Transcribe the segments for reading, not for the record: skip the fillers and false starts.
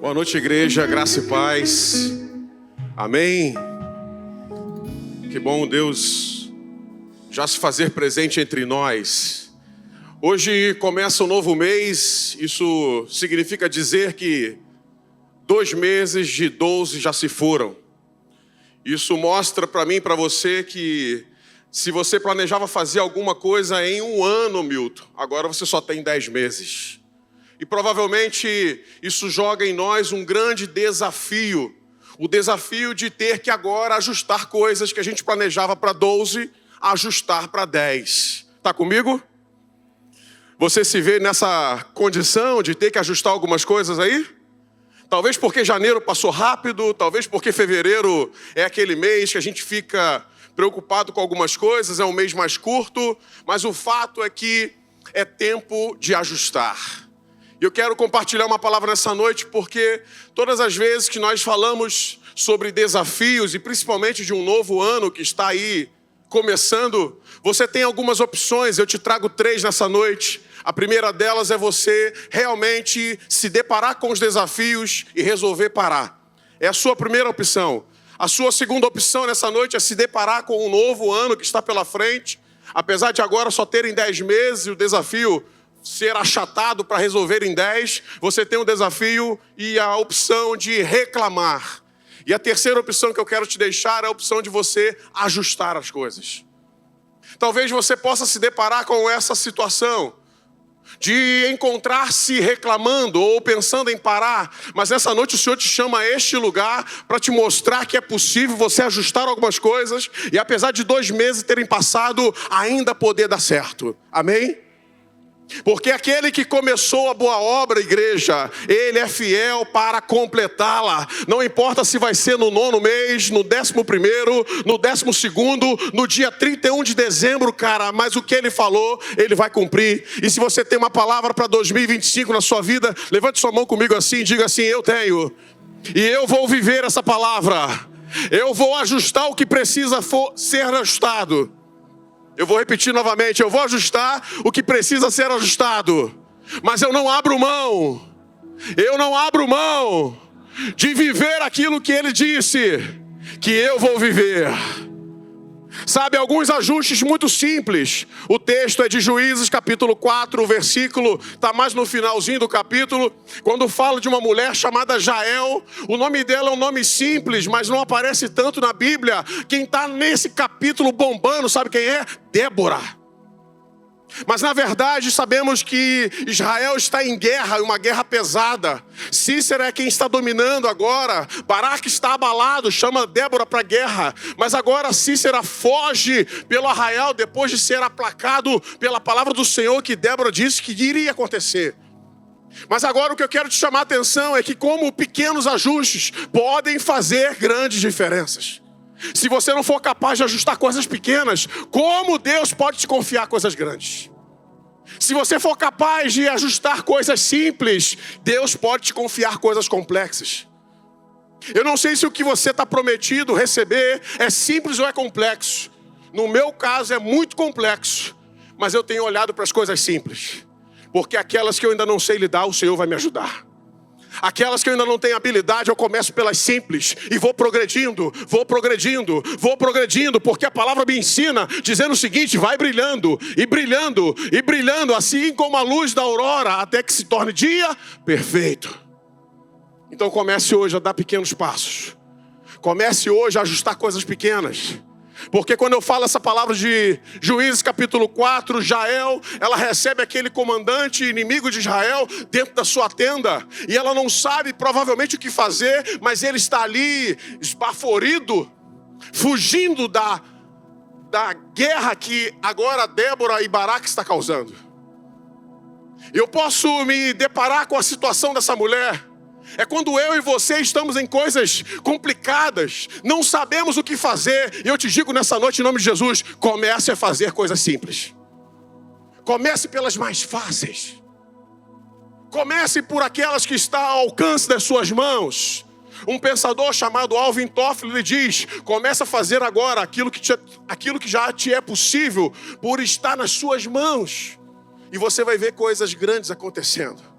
Boa noite, igreja, graça e paz. Amém. Que bom Deus já se fazer presente entre nós. Hoje começa um novo mês, isso significa dizer que 2 meses de 12 já se foram. Isso mostra para mim e para você que se você planejava fazer alguma coisa em 1 ano, Milton, agora você só tem 10 meses. E provavelmente isso joga em nós um grande desafio. O desafio de ter que agora ajustar coisas que a gente planejava para 12, ajustar para 10. Está comigo? Você se vê nessa condição de ter que ajustar algumas coisas aí? Talvez porque janeiro passou rápido, talvez porque fevereiro é aquele mês que a gente fica preocupado com algumas coisas, é um mês mais curto, mas o fato é que é tempo de ajustar. Eu quero compartilhar uma palavra nessa noite porque todas as vezes que nós falamos sobre desafios e principalmente de um novo ano que está aí começando, você tem algumas opções, eu te trago 3 nessa noite. A primeira delas é você realmente se deparar com os desafios e resolver parar. É a sua primeira opção. A sua segunda opção nessa noite é se deparar com um novo ano que está pela frente. Apesar de agora só terem 10 meses e o desafio ser achatado para resolver em 10, você tem um desafio e a opção de reclamar. E a terceira opção que eu quero te deixar é a opção de você ajustar as coisas. Talvez você possa se deparar com essa situação de encontrar-se reclamando ou pensando em parar, mas nessa noite o Senhor te chama a este lugar para te mostrar que é possível você ajustar algumas coisas e apesar de 2 meses terem passado, ainda poder dar certo. Amém? Porque aquele que começou a boa obra, igreja, ele é fiel para completá-la. Não importa se vai ser no 9º mês, no 11º, no 12º, no dia 31 de dezembro, cara, mas o que ele falou, ele vai cumprir. E se você tem uma palavra para 2025 na sua vida, levante sua mão comigo assim e diga assim: eu tenho. E eu vou viver essa palavra. Eu vou ajustar o que precisa ser ajustado. Eu vou repetir novamente, eu vou ajustar o que precisa ser ajustado. Mas eu não abro mão de viver aquilo que ele disse que eu vou viver. Sabe, alguns ajustes muito simples. O texto é de Juízes capítulo 4, o versículo está mais no finalzinho do capítulo, quando fala de uma mulher chamada Jael. O nome dela é um nome simples, mas não aparece tanto na Bíblia. Quem está nesse capítulo bombando, sabe quem é? Débora. Mas na verdade sabemos que Israel está em guerra, uma guerra pesada. Cícera é quem está dominando agora. Baraque está abalado, chama Débora para a guerra. Mas agora Cícera foge pelo arraial depois de ser aplacado pela palavra do Senhor que Débora disse que iria acontecer. Mas agora o que eu quero te chamar a atenção é que como pequenos ajustes podem fazer grandes diferenças. Se você não for capaz de ajustar coisas pequenas, como Deus pode te confiar coisas grandes? Se você for capaz de ajustar coisas simples, Deus pode te confiar coisas complexas. Eu não sei se o que você está prometido receber é simples ou é complexo. No meu caso é muito complexo, mas eu tenho olhado para as coisas simples. Porque aquelas que eu ainda não sei lidar, o Senhor vai me ajudar. Aquelas que eu ainda não tenho habilidade, eu começo pelas simples e vou progredindo, porque a palavra me ensina dizendo o seguinte: vai brilhando, e brilhando, e brilhando, assim como a luz da aurora, até que se torne dia perfeito. Então comece hoje a dar pequenos passos. Comece hoje a ajustar coisas pequenas. Porque quando eu falo essa palavra de Juízes capítulo 4, Jael, ela recebe aquele comandante inimigo de Israel dentro da sua tenda. E ela não sabe provavelmente o que fazer, mas ele está ali esbaforido, fugindo da guerra que agora Débora e Baraque está causando. Eu posso me deparar com a situação dessa mulher. É quando eu e você estamos em coisas complicadas, não sabemos o que fazer. E eu te digo nessa noite, em nome de Jesus, comece a fazer coisas simples. Comece pelas mais fáceis. Comece por aquelas que estão ao alcance das suas mãos. Um pensador chamado Alvin Toffler, ele diz: comece a fazer agora aquilo que já te é possível por estar nas suas mãos. E você vai ver coisas grandes acontecendo.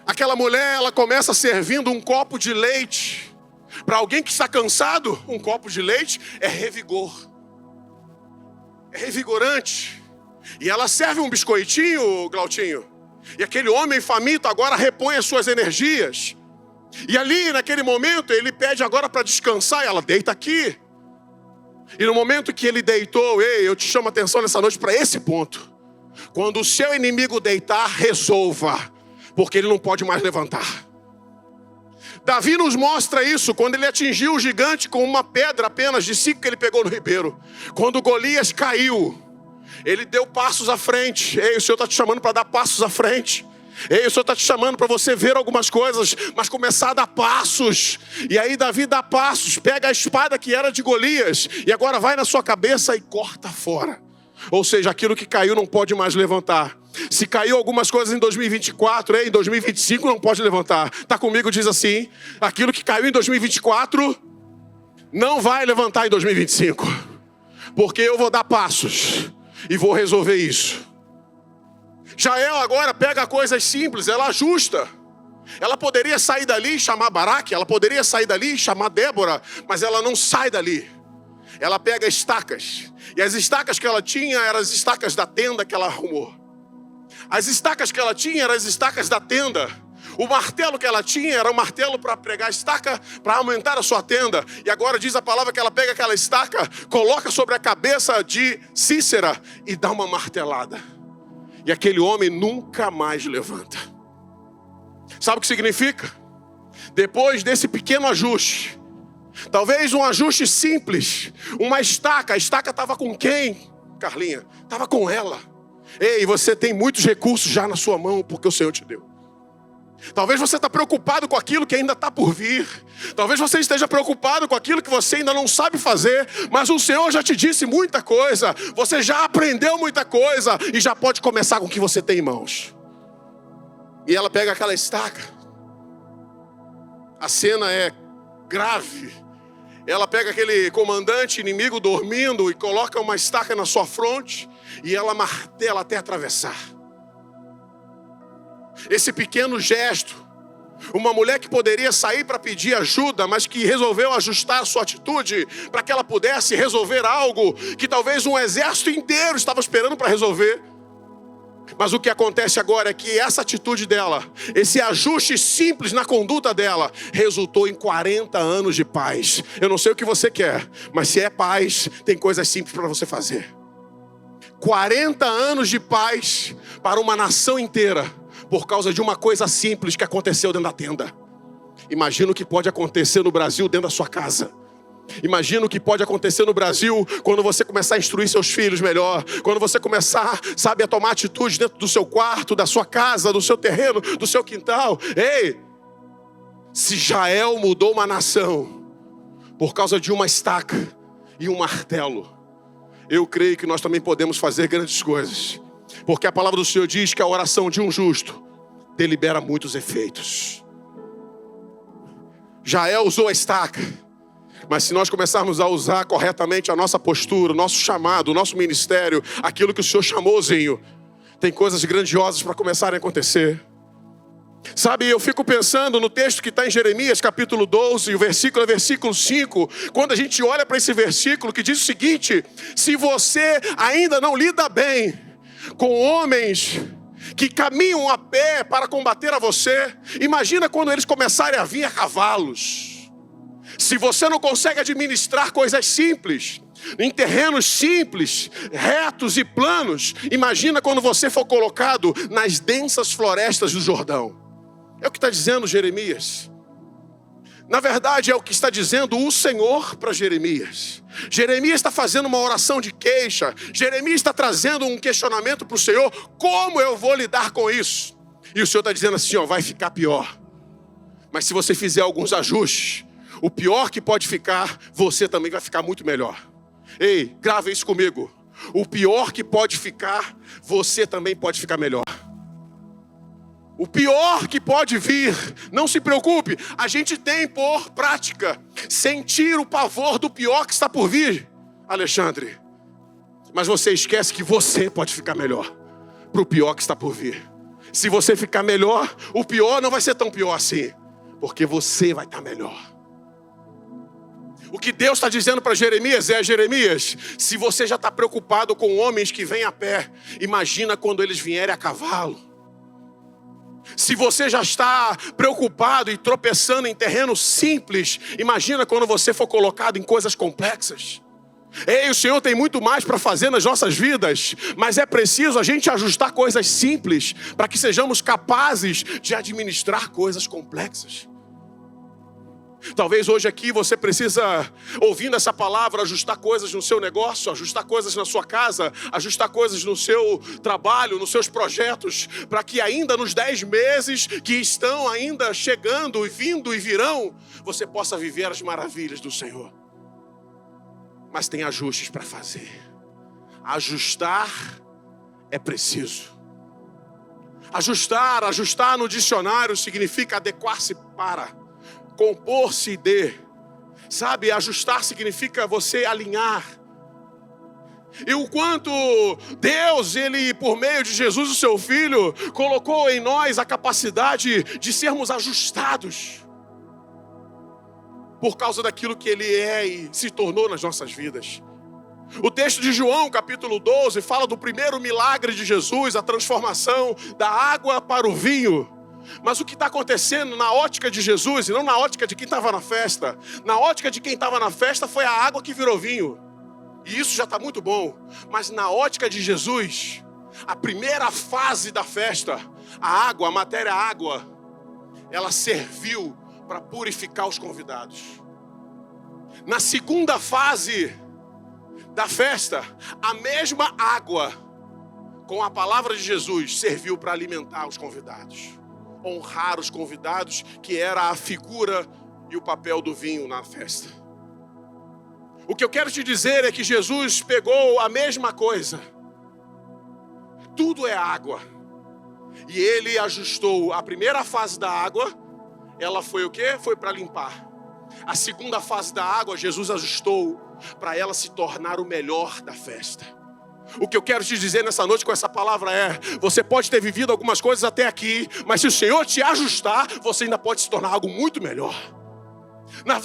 Aquela mulher, ela começa servindo um copo de leite. Para alguém que está cansado, um copo de leite é revigor. É revigorante. E ela serve um biscoitinho, Glautinho. E aquele homem faminto agora repõe as suas energias. E ali, naquele momento, ele pede agora para descansar. E ela deita aqui. E no momento que ele deitou, eu te chamo a atenção nessa noite para esse ponto. Quando o seu inimigo deitar, resolva. Porque ele não pode mais levantar. Davi nos mostra isso quando ele atingiu o gigante com uma pedra apenas de 5 que ele pegou no ribeiro. Quando Golias caiu, ele deu passos à frente. Ei, o Senhor está te chamando para dar passos à frente. Ei, o Senhor está te chamando para você ver algumas coisas, mas começar a dar passos. E aí Davi dá passos, pega a espada que era de Golias e agora vai na sua cabeça e corta fora. Ou seja, aquilo que caiu não pode mais levantar. Se caiu algumas coisas em 2024, em 2025 não pode levantar. Está comigo, diz assim: aquilo que caiu em 2024 não vai levantar em 2025. Porque eu vou dar passos e vou resolver isso. Jael agora pega coisas simples, ela ajusta. Ela poderia sair dali e chamar Baraque, ela poderia sair dali e chamar Débora, mas ela não sai dali. Ela pega estacas. E as estacas que ela tinha eram as estacas da tenda que ela arrumou. As estacas que ela tinha eram as estacas da tenda. O martelo que ela tinha era um martelo para pregar a estaca, para aumentar a sua tenda. E agora diz a palavra que ela pega aquela estaca, coloca sobre a cabeça de Cícera e dá uma martelada. E aquele homem nunca mais levanta. Sabe o que significa? Depois desse pequeno ajuste, talvez um ajuste simples, uma estaca. A estaca estava com quem, Carlinha? Estava com ela. Ei, você tem muitos recursos já na sua mão, porque o Senhor te deu. Talvez você está preocupado com aquilo que ainda está por vir. Talvez você esteja preocupado com aquilo que você ainda não sabe fazer. Mas o Senhor já te disse muita coisa. Você já aprendeu muita coisa. E já pode começar com o que você tem em mãos. E ela pega aquela estaca. A cena é grave. Ela pega aquele comandante inimigo dormindo e coloca uma estaca na sua fronte. E ela martela até atravessar. Esse pequeno gesto, uma mulher que poderia sair para pedir ajuda, mas que resolveu ajustar a sua atitude para que ela pudesse resolver algo que talvez um exército inteiro estava esperando para resolver. Mas o que acontece agora é que essa atitude dela, esse ajuste simples na conduta dela, resultou em 40 anos de paz. Eu não sei o que você quer, mas se é paz, tem coisas simples para você fazer. 40 anos de paz para uma nação inteira, por causa de uma coisa simples que aconteceu dentro da tenda. Imagina o que pode acontecer no Brasil dentro da sua casa. Imagina o que pode acontecer no Brasil quando você começar a instruir seus filhos melhor. Quando você começar, sabe, a tomar atitude dentro do seu quarto, da sua casa, do seu terreno, do seu quintal. Ei, se Jael mudou uma nação por causa de uma estaca e um martelo, eu creio que nós também podemos fazer grandes coisas. Porque a palavra do Senhor diz que a oração de um justo delibera muitos efeitos. Jael usou a estaca. Mas se nós começarmos a usar corretamente a nossa postura, o nosso chamado, o nosso ministério, aquilo que o Senhor chamou, Zinho, tem coisas grandiosas para começarem a acontecer. Sabe, eu fico pensando no texto que está em Jeremias capítulo 12, o versículo é versículo 5. Quando a gente olha para esse versículo que diz o seguinte: se você ainda não lida bem com homens que caminham a pé para combater a você, imagina quando eles começarem a vir a cavalos. Se você não consegue administrar coisas simples, em terrenos simples, retos e planos, imagina quando você for colocado nas densas florestas do Jordão. É o que está dizendo Jeremias. Na verdade é o que está dizendo o Senhor para Jeremias. Jeremias está fazendo uma oração de queixa. Jeremias está trazendo um questionamento para o Senhor. Como eu vou lidar com isso? E o Senhor está dizendo assim, vai ficar pior. Mas se você fizer alguns ajustes, o pior que pode ficar, você também vai ficar muito melhor. Ei, grava isso comigo. O pior que pode ficar, você também pode ficar melhor. O pior que pode vir, não se preocupe, a gente tem por prática sentir o pavor do pior que está por vir, Alexandre. Mas você esquece que você pode ficar melhor para o pior que está por vir. Se você ficar melhor, o pior não vai ser tão pior assim, porque você vai estar melhor. O que Deus está dizendo para Jeremias é: Jeremias, se você já está preocupado com homens que vêm a pé, imagina quando eles vierem a cavalo. Se você já está preocupado e tropeçando em terreno simples, imagina quando você for colocado em coisas complexas. Ei, o Senhor tem muito mais para fazer nas nossas vidas, mas é preciso a gente ajustar coisas simples para que sejamos capazes de administrar coisas complexas. Talvez hoje aqui você precisa, ouvindo essa palavra, ajustar coisas no seu negócio, ajustar coisas na sua casa, ajustar coisas no seu trabalho, nos seus projetos, para que ainda nos 10 meses que estão ainda chegando e vindo e virão, você possa viver as maravilhas do Senhor. Mas tem ajustes para fazer. Ajustar é preciso. Ajustar no dicionário significa adequar-se para, compor-se de, sabe? Ajustar significa você alinhar. E o quanto Deus, Ele, por meio de Jesus, o seu Filho, colocou em nós a capacidade de sermos ajustados por causa daquilo que Ele é e se tornou nas nossas vidas. O texto de João, capítulo 12, fala do primeiro milagre de Jesus, a transformação da água para o vinho. Mas o que está acontecendo na ótica de Jesus, e não na ótica de quem estava na festa, na ótica de quem estava na festa foi a água que virou vinho. E isso já está muito bom. Mas na ótica de Jesus, a primeira fase da festa, a água, a matéria água, ela serviu para purificar os convidados. Na segunda fase da festa, a mesma água, com a palavra de Jesus, serviu para alimentar os convidados. Honrar os convidados, que era a figura e o papel do vinho na festa. O que eu quero te dizer é que Jesus pegou a mesma coisa. Tudo é água. E Ele ajustou a primeira fase da água. Ela foi o quê? Foi para limpar. A segunda fase da água, Jesus ajustou para ela se tornar o melhor da festa. O que eu quero te dizer nessa noite com essa palavra é: você pode ter vivido algumas coisas até aqui, mas se o Senhor te ajustar, você ainda pode se tornar algo muito melhor.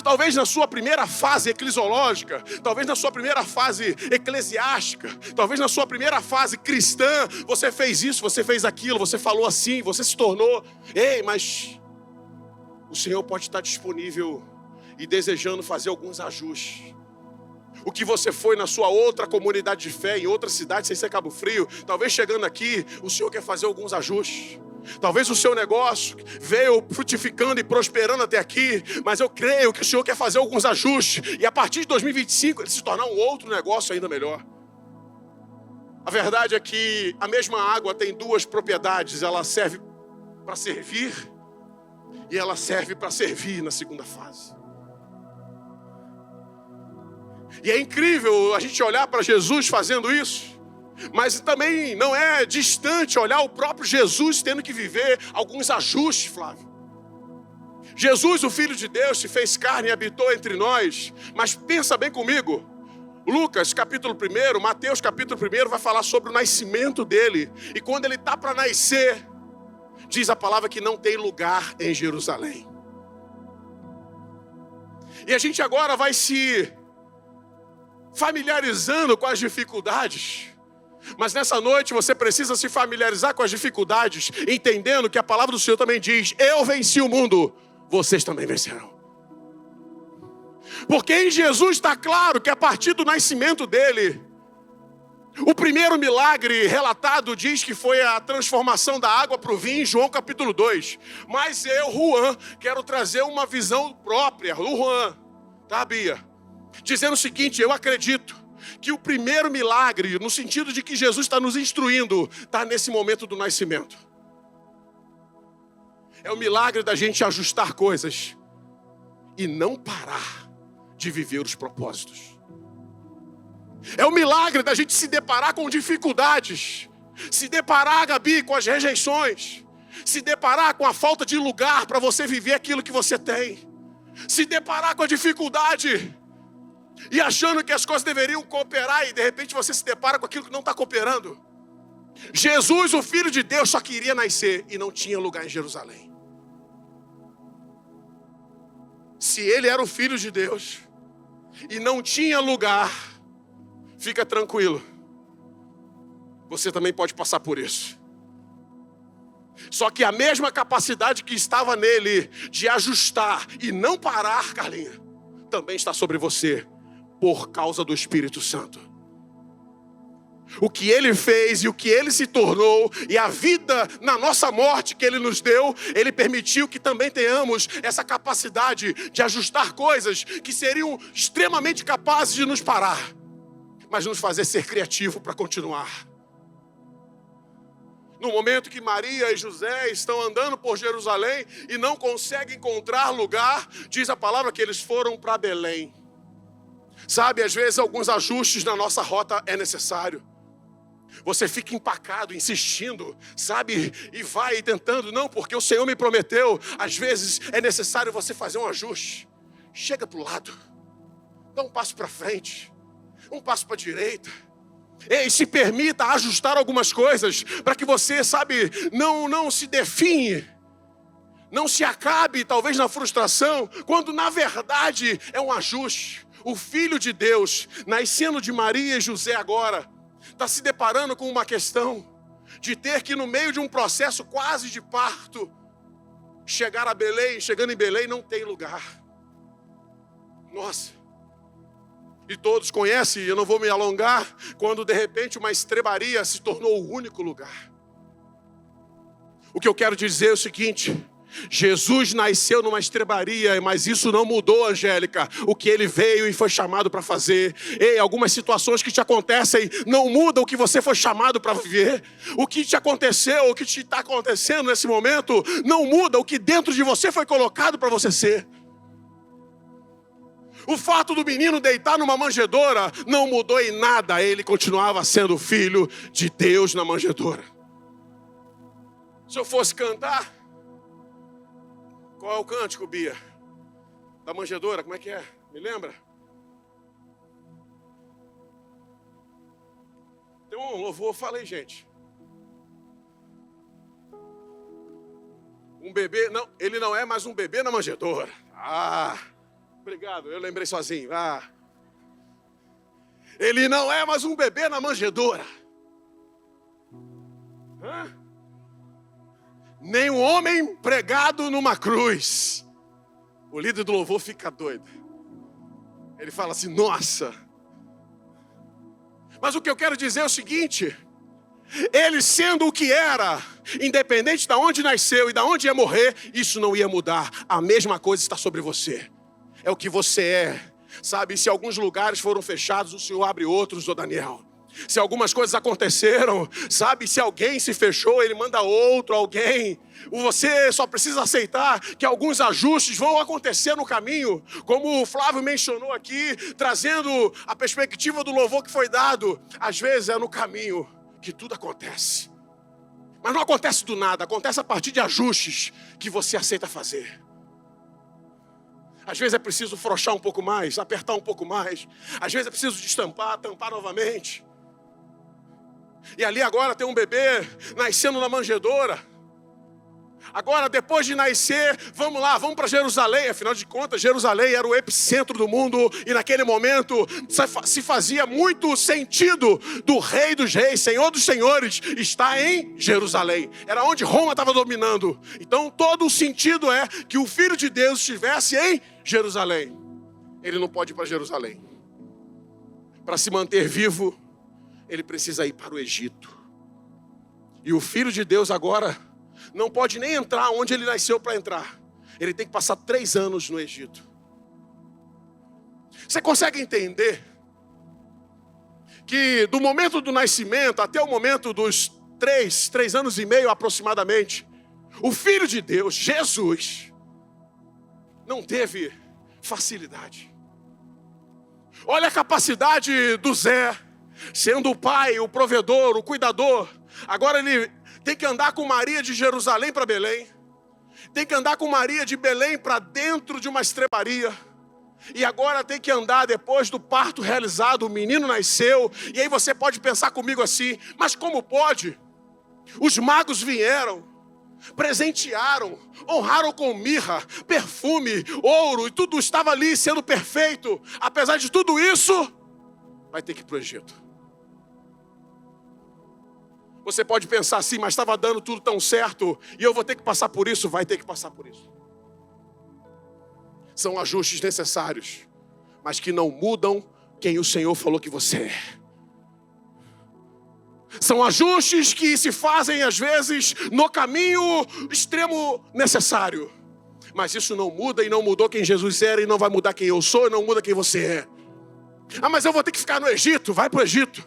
Talvez na sua primeira fase eclesiológica, talvez na sua primeira fase eclesiástica, talvez na sua primeira fase cristã, você fez isso, você fez aquilo, você falou assim, você se tornou. Ei, mas o Senhor pode estar disponível e desejando fazer alguns ajustes. O que você foi na sua outra comunidade de fé, em outra cidade, sem ser Cabo Frio, talvez chegando aqui, o Senhor quer fazer alguns ajustes. Talvez o seu negócio veio frutificando e prosperando até aqui, mas eu creio que o Senhor quer fazer alguns ajustes, e a partir de 2025 ele se tornar um outro negócio ainda melhor. A verdade é que a mesma água tem duas propriedades: ela serve para servir e ela serve para servir na segunda fase. E é incrível a gente olhar para Jesus fazendo isso, mas também não é distante olhar o próprio Jesus tendo que viver alguns ajustes, Flávio. Jesus, o Filho de Deus, se fez carne e habitou entre nós, mas pensa bem comigo. Lucas capítulo 1, Mateus capítulo 1 vai falar sobre o nascimento dele. E quando ele está para nascer, diz a palavra que não tem lugar em Jerusalém. E a gente agora vai se familiarizando com as dificuldades. Mas nessa noite você precisa se familiarizar com as dificuldades, entendendo que a palavra do Senhor também diz: eu venci o mundo, vocês também vencerão. Porque em Jesus está claro que a partir do nascimento dele, o primeiro milagre relatado diz que foi a transformação da água para o vinho, em João capítulo 2. Mas eu, Juan, quero trazer uma visão própria, do Juan, tá, Bia? Dizendo o seguinte: eu acredito que o primeiro milagre, no sentido de que Jesus está nos instruindo, está nesse momento do nascimento. É o milagre da gente ajustar coisas e não parar de viver os propósitos. É o milagre da gente se deparar com dificuldades, se deparar, Gabi, com as rejeições, se deparar com a falta de lugar para você viver aquilo que você tem, se deparar com a dificuldade e achando que as coisas deveriam cooperar e de repente você se depara com aquilo que não está cooperando. Jesus, o Filho de Deus, só queria nascer e não tinha lugar em Jerusalém. Se ele era o Filho de Deus e não tinha lugar, fica tranquilo, você também pode passar por isso. Só que a mesma capacidade que estava nele de ajustar e não parar, Carlinha, também está sobre você por causa do Espírito Santo. O que ele fez e o que ele se tornou e a vida na nossa morte que ele nos deu, ele permitiu que também tenhamos essa capacidade de ajustar coisas que seriam extremamente capazes de nos parar, mas nos fazer ser criativo para continuar. No momento que Maria e José estão andando por Jerusalém e não conseguem encontrar lugar, diz a palavra que eles foram para Belém. Sabe, às vezes alguns ajustes na nossa rota é necessário. Você fica empacado, insistindo, sabe? E vai tentando, não, porque o Senhor me prometeu. Às vezes é necessário você fazer um ajuste. Chega para o lado, dá um passo para frente, um passo para a direita. Ei, se permita ajustar algumas coisas, para que você, sabe, não se define, não se acabe talvez na frustração, quando na verdade é um ajuste. O Filho de Deus, nascendo de Maria e José agora, está se deparando com uma questão de ter que, no meio de um processo quase de parto, chegar a Belém. Chegando em Belém não tem lugar. Nossa. E todos conhecem, eu não vou me alongar, quando de repente uma estrebaria se tornou o único lugar. O que eu quero dizer é o seguinte: Jesus nasceu numa estrebaria, mas isso não mudou, Angélica, o que ele veio e foi chamado para fazer. Ei, algumas situações que te acontecem não mudam o que você foi chamado para viver. O que te aconteceu, o que te está acontecendo nesse momento, não muda o que dentro de você foi colocado para você ser. O fato do menino deitar numa manjedoura não mudou em nada, ele continuava sendo filho de Deus na manjedoura. Se eu fosse cantar, qual é o cântico, Bia? Da manjedoura, como é que é? Me lembra? Tem um louvor, falei, gente. Um bebê, não, ele não é mais um bebê na manjedoura. Obrigado, eu lembrei sozinho. Ele não é mais um bebê na manjedoura. Nem um homem pregado numa cruz. O líder do louvor fica doido. Ele fala assim, nossa. Mas o que eu quero dizer é o seguinte: ele sendo o que era, independente de onde nasceu e de onde ia morrer, isso não ia mudar. A mesma coisa está sobre você. É o que você é. Sabe, se alguns lugares foram fechados, o Senhor abre outros, ô Daniel. Se algumas coisas aconteceram, sabe, se alguém se fechou, Ele manda outro alguém. Você só precisa aceitar que alguns ajustes vão acontecer no caminho, como o Flávio mencionou aqui, trazendo a perspectiva do louvor que foi dado. Às vezes é no caminho que tudo acontece, mas não acontece do nada, acontece a partir de ajustes que você aceita fazer. Às vezes é preciso afrouxar um pouco mais, apertar um pouco mais. Às vezes é preciso destampar, tampar novamente. E ali agora tem um bebê nascendo na manjedoura. Agora, depois de nascer, vamos lá, vamos para Jerusalém. Afinal de contas, Jerusalém era o epicentro do mundo. E naquele momento se fazia muito sentido do Rei dos Reis, Senhor dos Senhores, estar em Jerusalém. Era onde Roma estava dominando. Então todo o sentido é que o Filho de Deus estivesse em Jerusalém. Ele não pode ir para Jerusalém. Para se manter vivo, ele precisa ir para o Egito. E o Filho de Deus agora não pode nem entrar onde ele nasceu para entrar. Ele tem que passar 3 anos no Egito. Você consegue entender que do momento do nascimento até o momento dos 3 anos e meio aproximadamente, o Filho de Deus, Jesus, não teve facilidade. Olha a capacidade do Zé, sendo o pai, o provedor, o cuidador. Agora ele tem que andar com Maria de Jerusalém para Belém. Tem que andar com Maria de Belém para dentro de uma estrebaria. E agora tem que andar depois do parto realizado, o menino nasceu. E aí você pode pensar comigo assim, mas como pode? Os magos vieram, presentearam, honraram com mirra, perfume, ouro, e tudo estava ali sendo perfeito. Apesar de tudo isso, vai ter que ir para o Egito. Você pode pensar assim, mas estava dando tudo tão certo, e eu vou ter que passar por isso? Vai ter que passar por isso. São ajustes necessários, mas que não mudam quem o Senhor falou que você é. São ajustes que se fazem às vezes no caminho extremo necessário. Mas isso não muda e não mudou quem Jesus era e não vai mudar quem eu sou e não muda quem você é. Ah, mas eu vou ter que ficar no Egito. Vai para o Egito.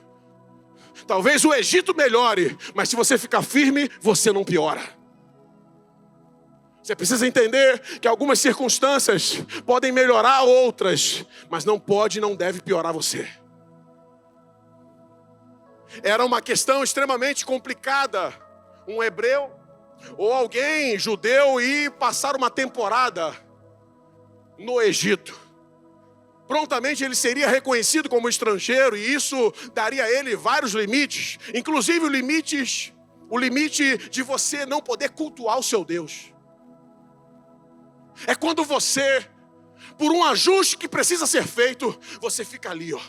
Talvez o Egito melhore, mas se você ficar firme, você não piora. Você precisa entender que algumas circunstâncias podem melhorar outras, mas não pode e não deve piorar você. Era uma questão extremamente complicada. Um hebreu ou alguém judeu ir passar uma temporada no Egito. Prontamente ele seria reconhecido como estrangeiro e isso daria a ele vários limites. Inclusive o limite de você não poder cultuar o seu Deus. É quando você, por um ajuste que precisa ser feito, você fica ali, ó.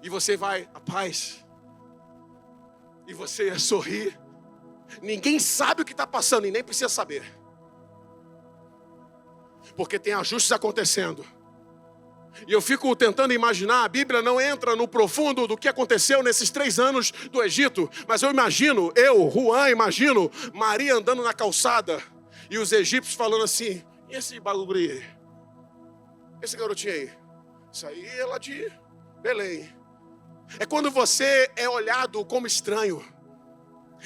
E você vai, a paz. E você sorri. Ninguém sabe o que está passando e nem precisa saber. Porque tem ajustes acontecendo. E eu fico tentando imaginar, a Bíblia não entra no profundo do que aconteceu nesses 3 anos do Egito. Mas eu imagino, Juan, imagino Maria andando na calçada. E os egípcios falando assim, e esse bagulho aí? Esse garotinho aí? Isso aí é lá de Belém. É quando você é olhado como estranho.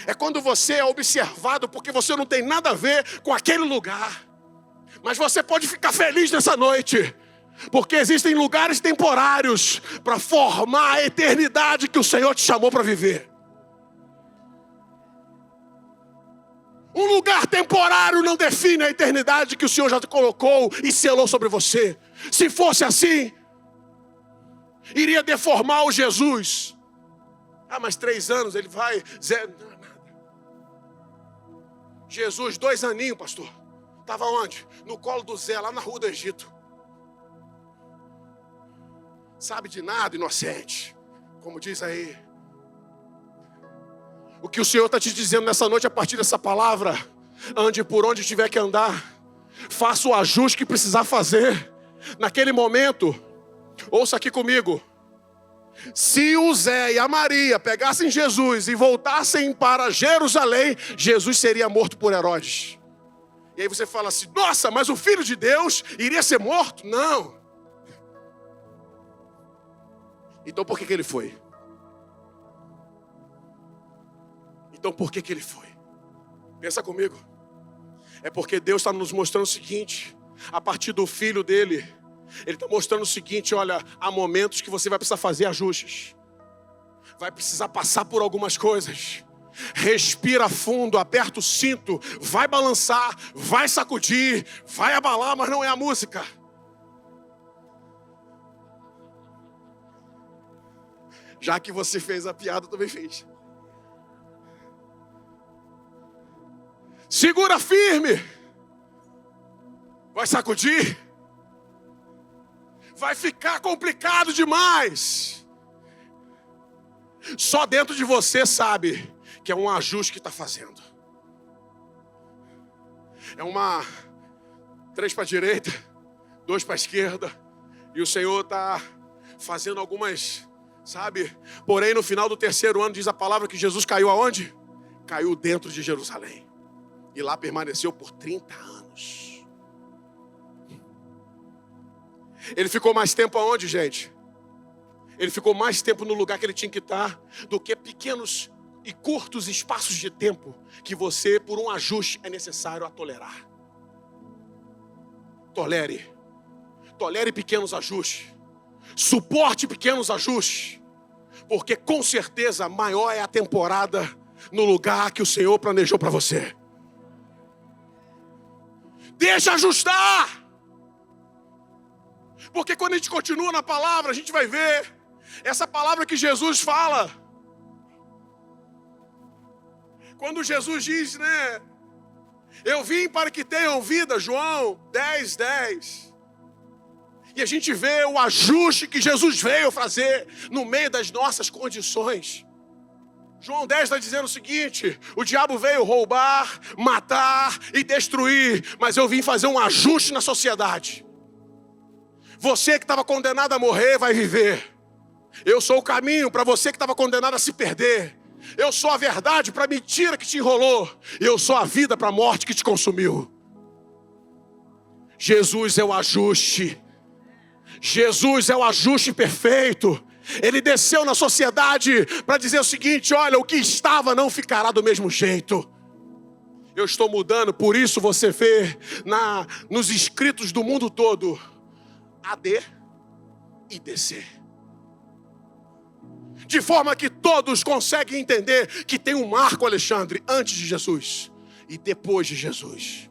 É quando você é observado porque você não tem nada a ver com aquele lugar. Mas você pode ficar feliz nessa noite, porque existem lugares temporários para formar a eternidade que o Senhor te chamou para viver. Um lugar temporário não define a eternidade que o Senhor já te colocou e selou sobre você. Se fosse assim, iria deformar o Jesus. Ah, mas 3 anos ele vai... Não, nada. Jesus, 2 aninhos, pastor. Estava onde? No colo do Zé, lá na rua do Egito. Sabe de nada, inocente. Como diz aí. O que o Senhor está te dizendo nessa noite, a partir dessa palavra: ande por onde tiver que andar. Faça o ajuste que precisar fazer. Naquele momento, ouça aqui comigo. Se o Zé e a Maria pegassem Jesus e voltassem para Jerusalém, Jesus seria morto por Herodes. E aí você fala assim, nossa, mas o Filho de Deus iria ser morto? Não. Então por que ele foi? Então por que ele foi? Pensa comigo. É porque Deus está nos mostrando o seguinte, a partir do Filho dele, Ele está mostrando o seguinte, olha, há momentos que você vai precisar fazer ajustes. Vai precisar passar por algumas coisas. Respira fundo, aperta o cinto, vai balançar, vai sacudir, vai abalar, mas não é a música. Já que você fez a piada, eu também fiz. Segura firme. Vai sacudir. Vai ficar complicado demais. Só dentro de você sabe que é um ajuste que está fazendo. É 3 para a direita, 2 para a esquerda. E o Senhor está fazendo algumas, sabe? Porém, no final do 3º ano, diz a palavra que Jesus caiu aonde? Caiu dentro de Jerusalém. E lá permaneceu por 30 anos. Ele ficou mais tempo aonde, gente? Ele ficou mais tempo no lugar que ele tinha que estar do que pequenos e curtos espaços de tempo que você, por um ajuste, é necessário a tolerar. Tolere pequenos ajustes. Suporte pequenos ajustes. Porque com certeza maior é a temporada no lugar que o Senhor planejou para você. Deixa ajustar. Porque quando a gente continua na palavra, a gente vai ver essa palavra que Jesus fala. Quando Jesus diz, né? Eu vim para que tenham vida, João 10:10. E a gente vê o ajuste que Jesus veio fazer no meio das nossas condições. João 10 está dizendo o seguinte: o diabo veio roubar, matar e destruir, mas eu vim fazer um ajuste na sociedade. Você que estava condenado a morrer vai viver. Eu sou o caminho para você que estava condenado a se perder. Eu sou a verdade para a mentira que te enrolou. Eu sou a vida para a morte que te consumiu. Jesus é o ajuste. Jesus é o ajuste perfeito. Ele desceu na sociedade para dizer o seguinte: olha, o que estava não ficará do mesmo jeito. Eu estou mudando, por isso você vê nos escritos do mundo todo AD e DC. De forma que todos conseguem entender que tem um marco, Alexandre, antes de Jesus e depois de Jesus.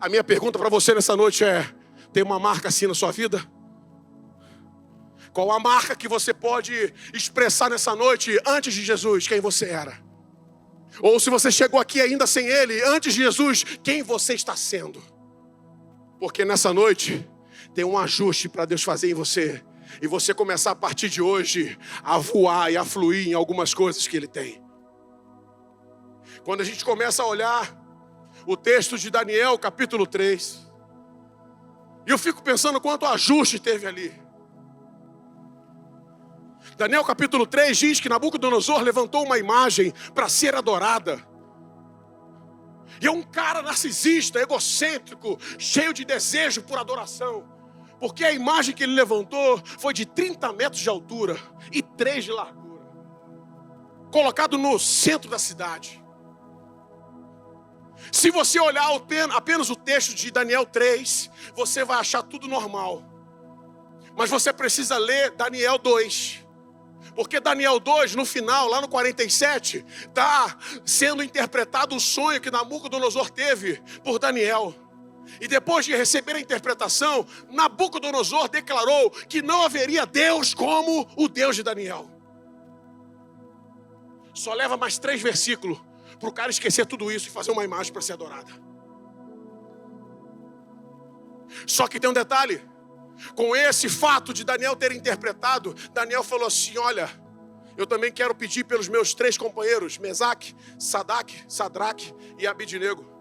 A minha pergunta para você nessa noite é: tem uma marca assim na sua vida? Qual a marca que você pode expressar nessa noite antes de Jesus, quem você era? Ou se você chegou aqui ainda sem Ele, antes de Jesus, quem você está sendo? Porque nessa noite tem um ajuste para Deus fazer em você. E você começar a partir de hoje a voar e a fluir em algumas coisas que Ele tem. Quando a gente começa a olhar o texto de Daniel, capítulo 3, e eu fico pensando quanto ajuste teve ali. Daniel capítulo 3 diz que Nabucodonosor levantou uma imagem para ser adorada. E é um cara narcisista, egocêntrico, cheio de desejo por adoração. Porque a imagem que ele levantou foi de 30 metros de altura e 3 de largura. Colocado no centro da cidade. Se você olhar apenas o texto de Daniel 3, você vai achar tudo normal. Mas você precisa ler Daniel 2. Porque Daniel 2, no final, lá no 47, está sendo interpretado o sonho que Nabucodonosor teve por Daniel. E depois de receber a interpretação, Nabucodonosor declarou que não haveria Deus como o Deus de Daniel. Só leva mais 3 versículos para o cara esquecer tudo isso e fazer uma imagem para ser adorada. Só que tem um detalhe. Com esse fato de Daniel ter interpretado, Daniel falou assim: olha, eu também quero pedir pelos meus 3 companheiros, Mesaque, Sadraque e Abidnego.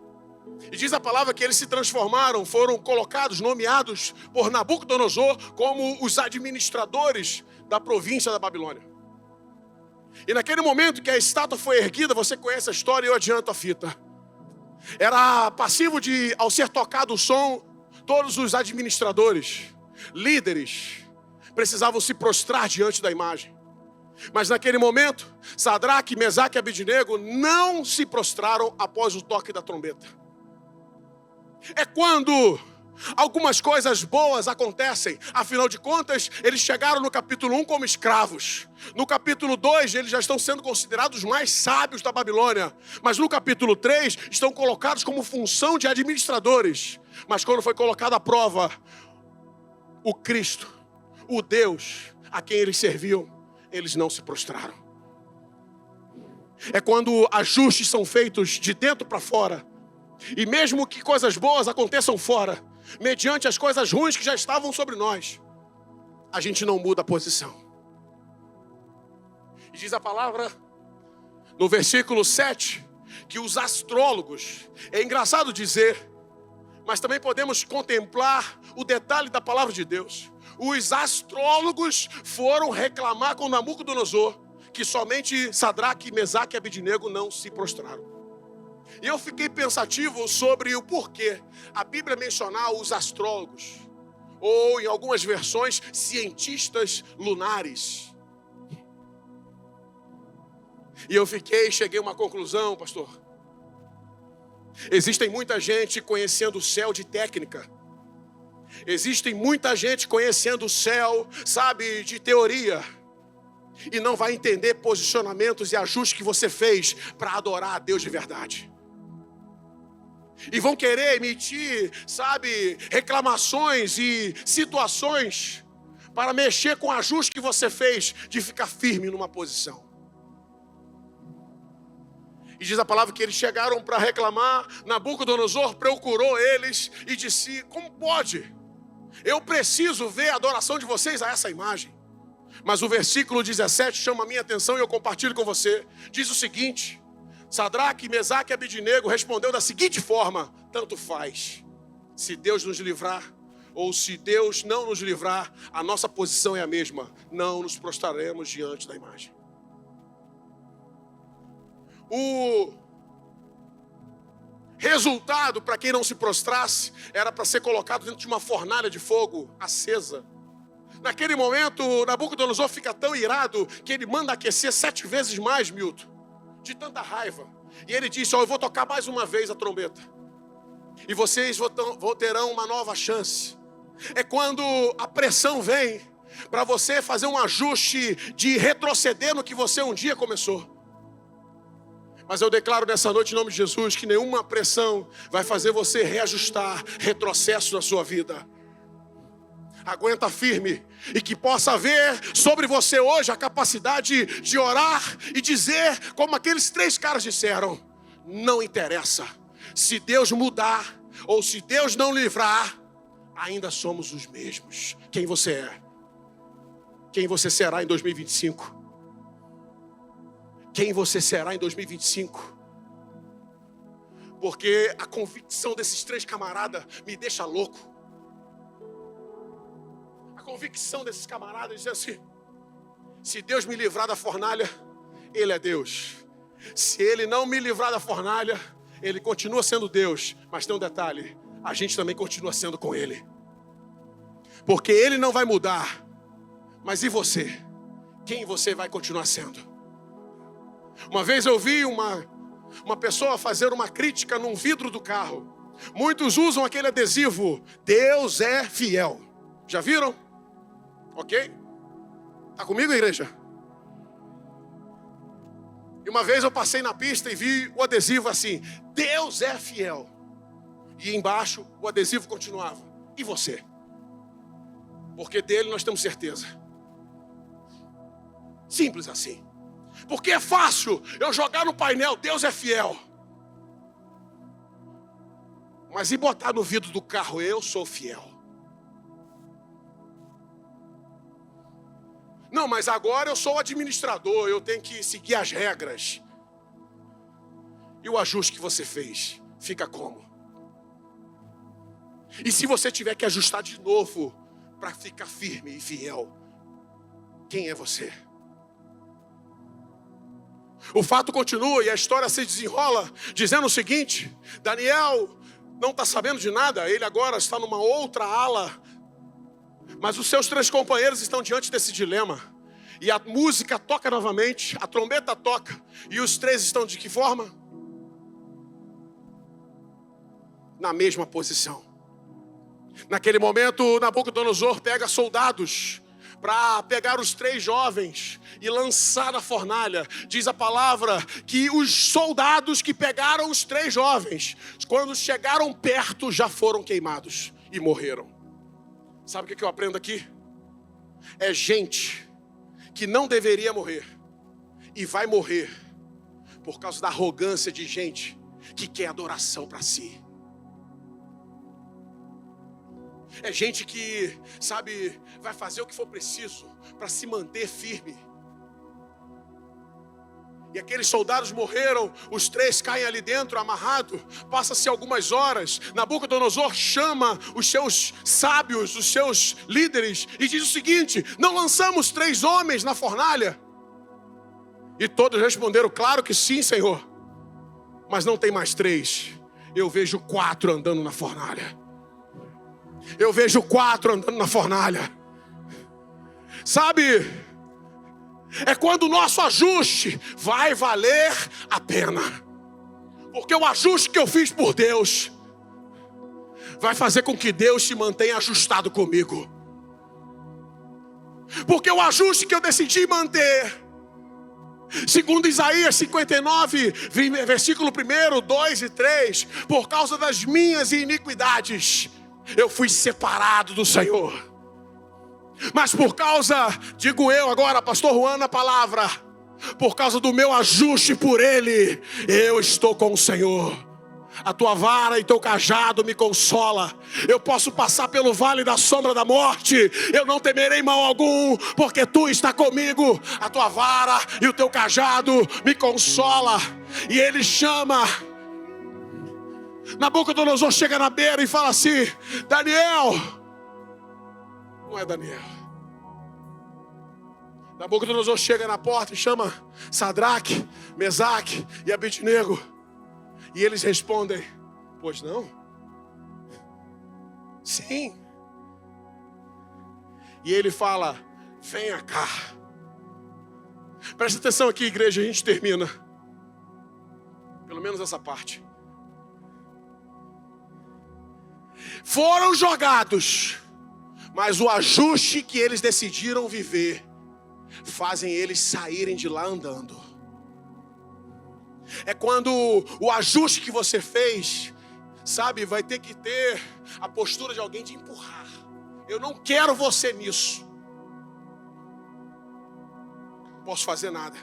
E diz a palavra que eles se transformaram, foram colocados, nomeados por Nabucodonosor como os administradores da província da Babilônia. E naquele momento que a estátua foi erguida, você conhece a história e eu adianto a fita. Era passivo de, ao ser tocado o som, todos os administradores, líderes, precisavam se prostrar diante da imagem. Mas naquele momento, Sadraque, Mesaque e Abidnego não se prostraram após o toque da trombeta. É quando algumas coisas boas acontecem. Afinal de contas, eles chegaram no capítulo 1 como escravos. No capítulo 2, eles já estão sendo considerados os mais sábios da Babilônia. Mas no capítulo 3, estão colocados como função de administradores. Mas quando foi colocada à prova o Cristo, o Deus a quem eles serviam, eles não se prostraram. É quando ajustes são feitos de dentro para fora. E mesmo que coisas boas aconteçam fora, mediante as coisas ruins que já estavam sobre nós, a gente não muda a posição. E diz a palavra no versículo 7 que os astrólogos, é engraçado dizer, mas também podemos contemplar o detalhe da palavra de Deus. Os astrólogos foram reclamar com Nabucodonosor que somente Sadraque, Mesaque e Abidnego não se prostraram. E eu fiquei pensativo sobre o porquê a Bíblia mencionar os astrólogos, ou em algumas versões, cientistas lunares. E eu cheguei a uma conclusão, pastor. Existem muita gente conhecendo o céu de técnica. Existem muita gente conhecendo o céu, sabe, de teoria. E não vai entender posicionamentos e ajustes que você fez para adorar a Deus de verdade. E vão querer emitir, sabe, reclamações e situações para mexer com o ajuste que você fez de ficar firme numa posição. E diz a palavra que eles chegaram para reclamar. Nabucodonosor procurou eles e disse: como pode? Eu preciso ver a adoração de vocês a essa imagem. Mas o versículo 17 chama a minha atenção e eu compartilho com você. Diz o seguinte: Sadraque, Mesaque e Abednego respondeu da seguinte forma: tanto faz, se Deus nos livrar ou se Deus não nos livrar, a nossa posição é a mesma, não nos prostraremos diante da imagem. O resultado, para quem não se prostrasse, era para ser colocado dentro de uma fornalha de fogo acesa. Naquele momento, Nabucodonosor fica tão irado que ele manda aquecer 7 vezes mais, Milton, de tanta raiva. E ele disse: eu vou tocar mais uma vez a trombeta, e vocês terão uma nova chance. É quando a pressão vem para você fazer um ajuste de retroceder no que você um dia começou. Mas eu declaro nessa noite em nome de Jesus que nenhuma pressão vai fazer você reajustar retrocesso na sua vida. Aguenta firme e que possa haver sobre você hoje a capacidade de orar e dizer como aqueles 3 caras disseram: não interessa, se Deus mudar ou se Deus não livrar, ainda somos os mesmos. Quem você é? Quem você será em 2025? Quem você será em 2025? Porque a convicção desses 3 camaradas me deixa louco. A convicção desses camaradas diz assim: se Deus me livrar da fornalha, Ele é Deus. Se Ele não me livrar da fornalha, Ele continua sendo Deus. Mas tem um detalhe: a gente também continua sendo com Ele. Porque Ele não vai mudar. Mas e você? Quem você vai continuar sendo? Uma vez eu vi uma pessoa fazer uma crítica num vidro do carro. Muitos usam aquele adesivo: Deus é fiel. Já viram? Ok? Tá comigo, igreja? E uma vez eu passei na pista e vi o adesivo assim: Deus é fiel. E embaixo o adesivo continuava: e você? Porque dele nós temos certeza. Simples assim. Porque é fácil eu jogar no painel Deus é fiel. Mas e botar no vidro do carro eu sou fiel? Não, mas agora eu sou o administrador, eu tenho que seguir as regras. E o ajuste que você fez, fica como? E se você tiver que ajustar de novo para ficar firme e fiel, quem é você? O fato continua e a história se desenrola dizendo o seguinte: Daniel não está sabendo de nada, ele agora está numa outra ala, mas os seus 3 companheiros estão diante desse dilema. E a música toca novamente, a trombeta toca, e os 3 estão de que forma? Na mesma posição. Naquele momento, Nabucodonosor pega soldados para pegar os 3 jovens e lançar na fornalha. Diz a palavra que os soldados que pegaram os 3 jovens, quando chegaram perto, já foram queimados e morreram. Sabe o que eu aprendo aqui? É gente que não deveria morrer e vai morrer por causa da arrogância de gente que quer adoração para si. É gente que, sabe, vai fazer o que for preciso para se manter firme. E aqueles soldados morreram, os 3 caem ali dentro, amarrados. Passa-se algumas horas, Nabucodonosor chama os seus sábios, os seus líderes, e diz o seguinte: não lançamos 3 homens na fornalha? E todos responderam: claro que sim, Senhor. Mas não tem mais 3, eu vejo 4 andando na fornalha. Eu vejo 4 andando na fornalha. Sabe, é quando o nosso ajuste vai valer a pena. Porque o ajuste que eu fiz por Deus vai fazer com que Deus se mantenha ajustado comigo. Porque o ajuste que eu decidi manter, segundo Isaías 59, versículo 1, 2 e 3, por causa das minhas iniquidades eu fui separado do Senhor. Mas por causa, digo eu agora, pastor Juan, na palavra, por causa do meu ajuste por Ele, eu estou com o Senhor. A tua vara e teu cajado me consola. Eu posso passar pelo vale da sombra da morte, eu não temerei mal algum, porque tu está comigo. A tua vara e o teu cajado me consola. E ele chama. Nabucodonosor chega na beira e fala assim: Daniel. Não é Daniel. Nabucodonosor chega na porta e chama Sadraque, Mesaque e Abednego. E eles respondem: pois não? Sim. E ele fala: venha cá. Presta atenção aqui, igreja, a gente termina. Pelo menos essa parte. Foram jogados, mas o ajuste que eles decidiram viver fazem eles saírem de lá andando. É quando o ajuste que você fez, sabe, vai ter que ter a postura de alguém de empurrar. Eu não quero você nisso. Não posso fazer nada.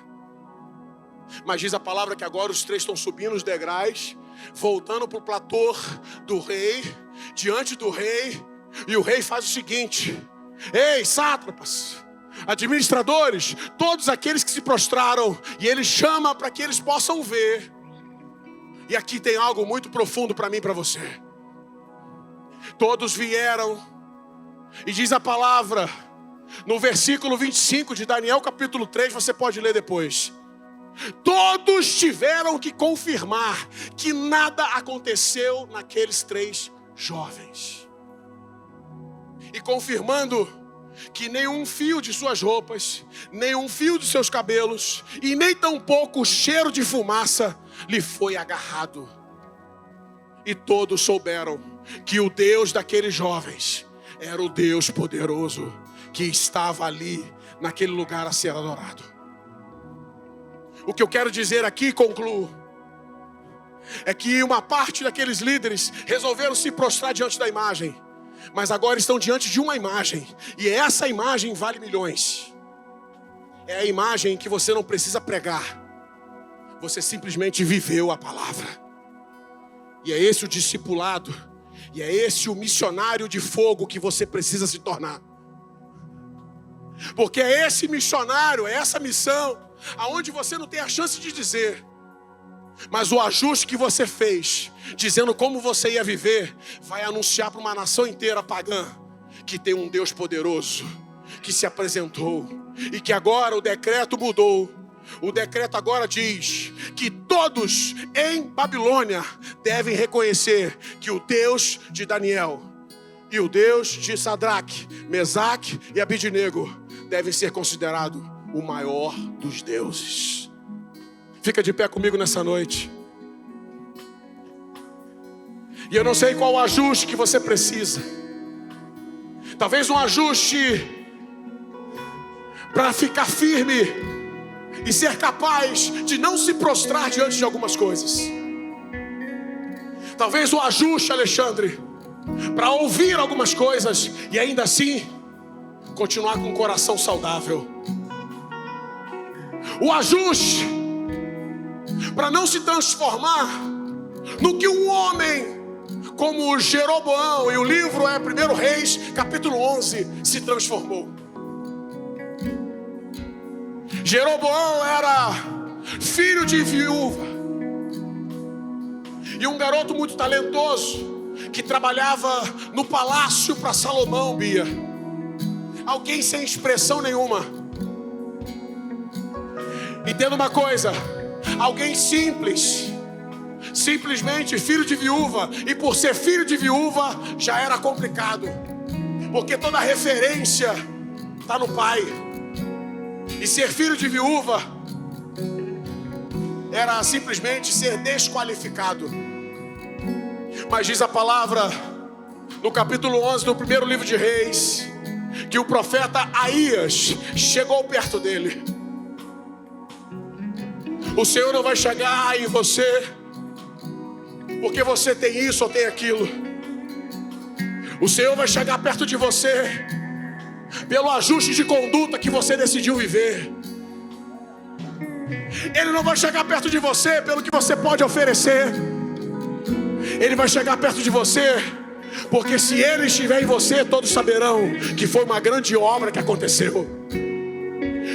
Mas diz a palavra que agora os três estão subindo os degraus, voltando para o platô do rei, diante do rei, e o rei faz o seguinte: ei, sátrapas, administradores, todos aqueles que se prostraram, e ele chama para que eles possam ver. E aqui tem algo muito profundo para mim e para você. Todos vieram, e diz a palavra, no versículo 25 de Daniel capítulo 3, você pode ler depois. Todos tiveram que confirmar que nada aconteceu naqueles três jovens. E confirmando que nenhum fio de suas roupas, nenhum fio de seus cabelos, e nem tampouco o cheiro de fumaça lhe foi agarrado. E todos souberam que o Deus daqueles jovens era o Deus poderoso que estava ali, naquele lugar a ser adorado. O que eu quero dizer aqui, e concluo, é que uma parte daqueles líderes resolveram se prostrar diante da imagem, mas agora estão diante de uma imagem, e essa imagem vale milhões. É a imagem que você não precisa pregar, você simplesmente viveu a palavra. E é esse o discipulado, e é esse o missionário de fogo que você precisa se tornar. Porque é esse missionário, é essa missão, aonde você não tem a chance de dizer, mas o ajuste que você fez, dizendo como você ia viver, vai anunciar para uma nação inteira pagã que tem um Deus poderoso, que se apresentou, e que agora o decreto mudou. O decreto agora diz que todos em Babilônia devem reconhecer que o Deus de Daniel e o Deus de Sadraque, Mesaque e Abednego devem ser considerados o maior dos deuses. Fica de pé comigo nessa noite. E eu não sei qual o ajuste que você precisa. Talvez um ajuste para ficar firme e ser capaz de não se prostrar diante de algumas coisas. Talvez um ajuste, Alexandre, para ouvir algumas coisas e ainda assim continuar com um coração saudável. O ajuste para não se transformar no que um homem como Jeroboão, e o livro é 1 Reis capítulo 11, se transformou. Jeroboão era filho de viúva e um garoto muito talentoso que trabalhava no palácio para Salomão, Bia. Alguém sem expressão nenhuma. Entenda uma coisa, alguém simples, simplesmente filho de viúva, e por ser filho de viúva já era complicado, porque toda referência está no pai, e ser filho de viúva era simplesmente ser desqualificado. Mas diz a palavra no capítulo 11 do primeiro livro de Reis, que o profeta Aías chegou perto dele. O Senhor não vai chegar em você porque você tem isso ou tem aquilo. O Senhor vai chegar perto de você pelo ajuste de conduta que você decidiu viver. Ele não vai chegar perto de você pelo que você pode oferecer. Ele vai chegar perto de você porque se Ele estiver em você, todos saberão que foi uma grande obra que aconteceu.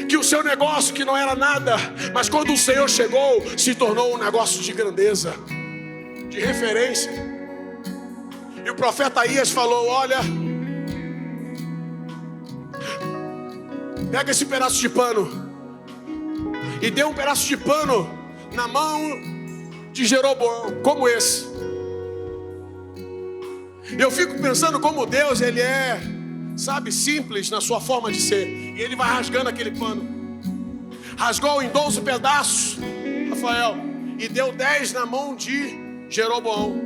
Que o seu negócio, que não era nada, mas quando o Senhor chegou, se tornou um negócio de grandeza, de referência. E o profeta Aías falou: olha, pega esse pedaço de pano. E deu um pedaço de pano na mão de Jeroboão, como esse. Eu fico pensando como Deus, Ele é, sabe, simples na sua forma de ser. E Ele vai rasgando aquele pano. Rasgou em 12 pedaços, Rafael, e deu 10 na mão de Jeroboão.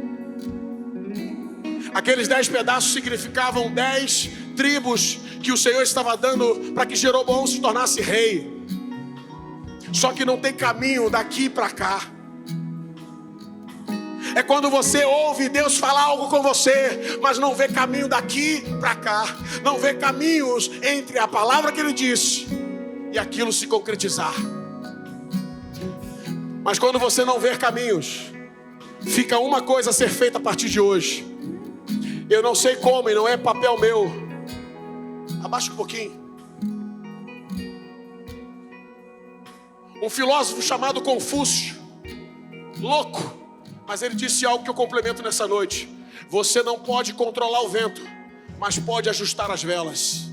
Aqueles 10 pedaços significavam 10 tribos que o Senhor estava dando para que Jeroboão se tornasse rei. Só que não tem caminho daqui para cá. É quando você ouve Deus falar algo com você, mas não vê caminho daqui para cá. Não vê caminhos entre a palavra que Ele disse e aquilo se concretizar. Mas quando você não vê caminhos, fica uma coisa a ser feita a partir de hoje. Eu não sei como e não é papel meu. Abaixa um pouquinho. Um filósofo chamado Confúcio, louco, mas ele disse algo que eu complemento nessa noite: você não pode controlar o vento, mas pode ajustar as velas.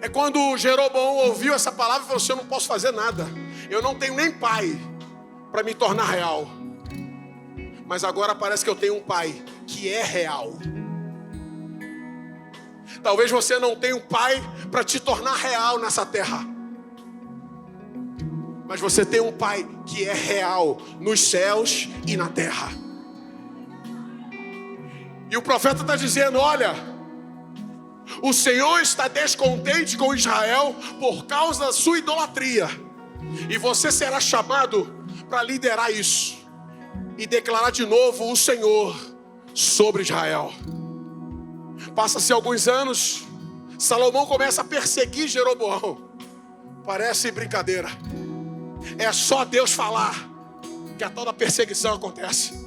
É quando Jeroboão ouviu essa palavra e falou assim: eu não posso fazer nada, eu não tenho nem pai para me tornar real, mas agora parece que eu tenho um pai que é real. Talvez você não tenha um pai para te tornar real nessa terra, mas você tem um pai que é real nos céus e na terra. E o profeta está dizendo: olha, o Senhor está descontente com Israel por causa da sua idolatria. E você será chamado para liderar isso e declarar de novo o Senhor sobre Israel. Passa-se alguns anos, Salomão começa a perseguir Jeroboão. Parece brincadeira. É só Deus falar que a tal da perseguição acontece.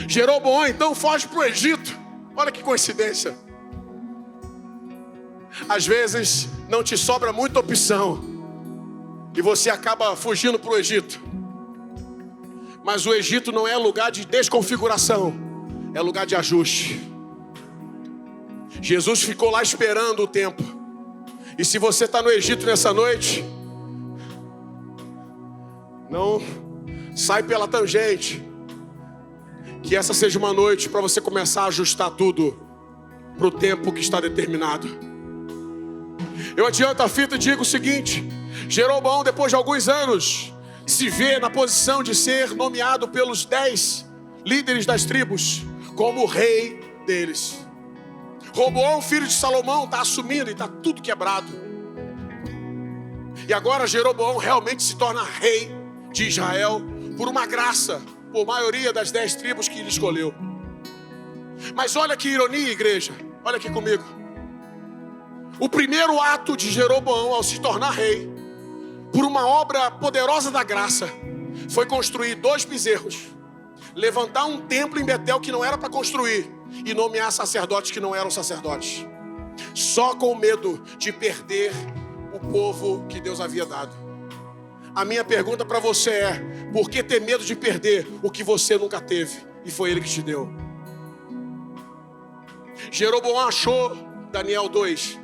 Jeroboão então foge para o Egito. Olha que coincidência. Às vezes não te sobra muita opção e você acaba fugindo para o Egito. Mas o Egito não é lugar de desconfiguração, é lugar de ajuste. Jesus ficou lá esperando o tempo. E se você está no Egito nessa noite, não sai pela tangente. Que essa seja uma noite para você começar a ajustar tudo para o tempo que está determinado. Eu adianto a fita e digo o seguinte: Jeroboão, depois de alguns anos, se vê na posição de ser nomeado pelos 10 líderes das tribos como rei deles. Roboão, filho de Salomão, está assumindo e está tudo quebrado. E agora Jeroboão realmente se torna rei de Israel por uma graça, por maioria das 10 tribos que ele escolheu. Mas olha que ironia, igreja. Olha aqui comigo. O primeiro ato de Jeroboão ao se tornar rei, por uma obra poderosa da graça, foi construir 2 bezerros, levantar um templo em Betel que não era para construir e nomear sacerdotes que não eram sacerdotes, só com medo de perder o povo que Deus havia dado. A minha pergunta para você é: por que ter medo de perder o que você nunca teve e foi Ele que te deu? Jeroboão achou, Daniel 2,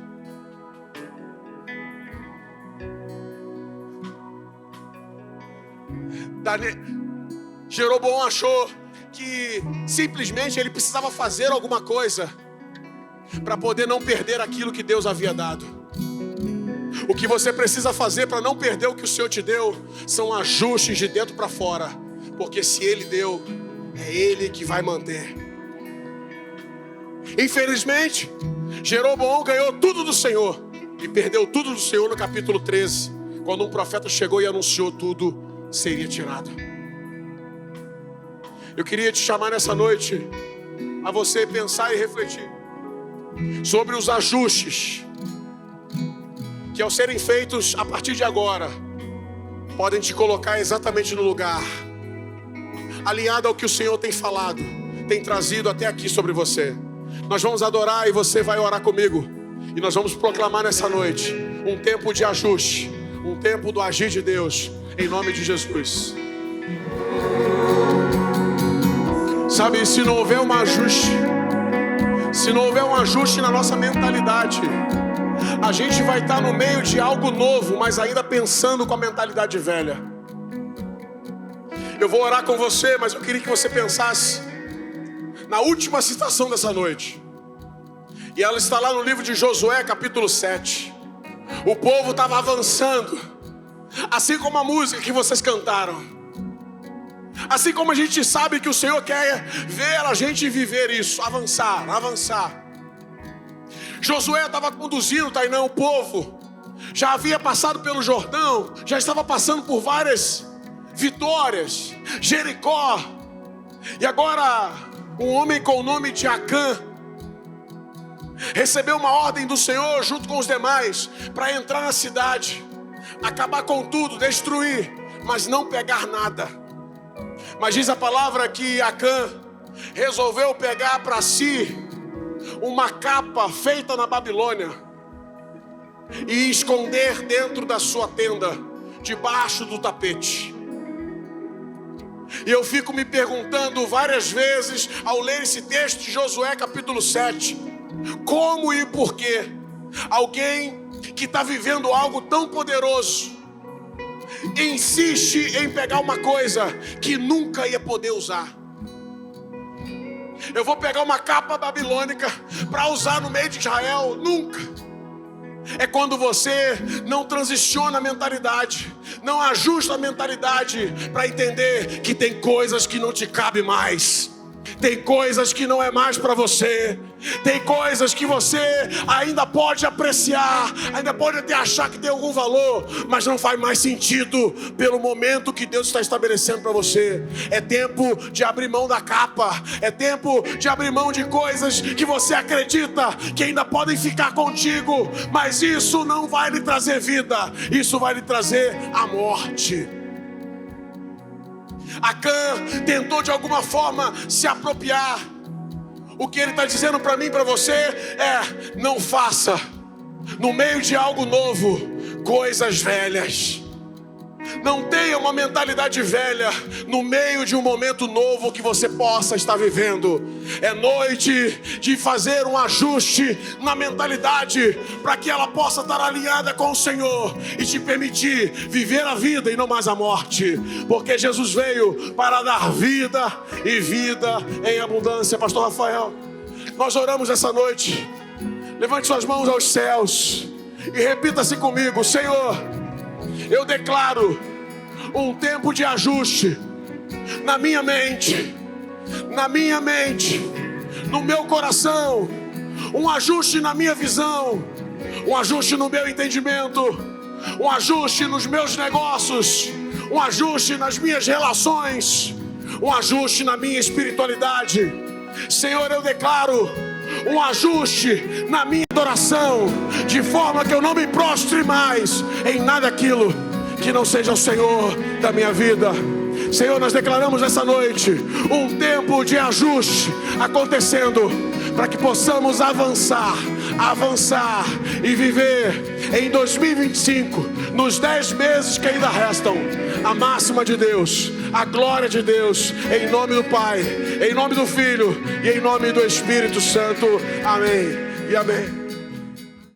Jeroboão achou que simplesmente ele precisava fazer alguma coisa para poder não perder aquilo que Deus havia dado. O que você precisa fazer para não perder o que o Senhor te deu são ajustes de dentro para fora, porque se Ele deu, é Ele que vai manter. Infelizmente, Jeroboão ganhou tudo do Senhor e perdeu tudo do Senhor no capítulo 13, quando um profeta chegou e anunciou tudo seria tirado. Eu queria te chamar nessa noite a você pensar e refletir sobre os ajustes que ao serem feitos a partir de agora, podem te colocar exatamente no lugar, alinhado ao que o Senhor tem falado, tem trazido até aqui sobre você. Nós vamos adorar e você vai orar comigo. E nós vamos proclamar nessa noite um tempo de ajuste, um tempo do agir de Deus, em nome de Jesus. Sabe, se não houver um ajuste, na nossa mentalidade, a gente vai estar no meio de algo novo, mas ainda pensando com a mentalidade velha. Eu vou orar com você, mas eu queria que você pensasse na última citação dessa noite. E ela está lá no livro de Josué, capítulo 7. O povo estava avançando, assim como a música que vocês cantaram. Assim como a gente sabe que o Senhor quer ver a gente viver isso, avançar. Josué estava conduzindo, Tainã, o povo. Já havia passado pelo Jordão, já estava passando por várias vitórias, Jericó. E agora, um homem com o nome de Acã recebeu uma ordem do Senhor junto com os demais para entrar na cidade, acabar com tudo, destruir, mas não pegar nada. Mas diz a palavra que Acã resolveu pegar para si uma capa feita na Babilônia e esconder dentro da sua tenda, debaixo do tapete. E eu fico me perguntando várias vezes ao ler esse texto de Josué capítulo 7, como e por que alguém que está vivendo algo tão poderoso insiste em pegar uma coisa que nunca ia poder usar. Eu vou pegar uma capa babilônica para usar no meio de Israel? Nunca. É quando você não transiciona a mentalidade, não ajusta a mentalidade para entender que tem coisas que não te cabem mais. Tem coisas que não é mais para você. Tem coisas que você ainda pode apreciar, ainda pode até achar que tem algum valor, mas não faz mais sentido pelo momento que Deus está estabelecendo para você. É tempo de abrir mão da capa. É tempo de abrir mão de coisas que você acredita que ainda podem ficar contigo, mas isso não vai lhe trazer vida. Isso vai lhe trazer a morte. Acã tentou de alguma forma se apropriar. O que ele está dizendo para mim e para você é: não faça no meio de algo novo coisas velhas. Não tenha uma mentalidade velha no meio de um momento novo que você possa estar vivendo. É noite de fazer um ajuste na mentalidade para que ela possa estar alinhada com o Senhor e te permitir viver a vida e não mais a morte. Porque Jesus veio para dar vida e vida em abundância. Pastor Rafael, nós oramos essa noite. Levante suas mãos aos céus e repita-se comigo: Senhor, eu declaro um tempo de ajuste na minha mente, no meu coração, um ajuste na minha visão, um ajuste no meu entendimento, um ajuste nos meus negócios, um ajuste nas minhas relações, um ajuste na minha espiritualidade. Senhor, eu declaro um ajuste na minha adoração, de forma que eu não me prostre mais em nada aquilo que não seja o Senhor da minha vida. Senhor, nós declaramos nessa noite um tempo de ajuste acontecendo, para que possamos avançar e viver em 2025, nos 10 meses que ainda restam, a máxima de Deus, a glória de Deus, em nome do Pai, em nome do Filho e em nome do Espírito Santo. Amém e amém.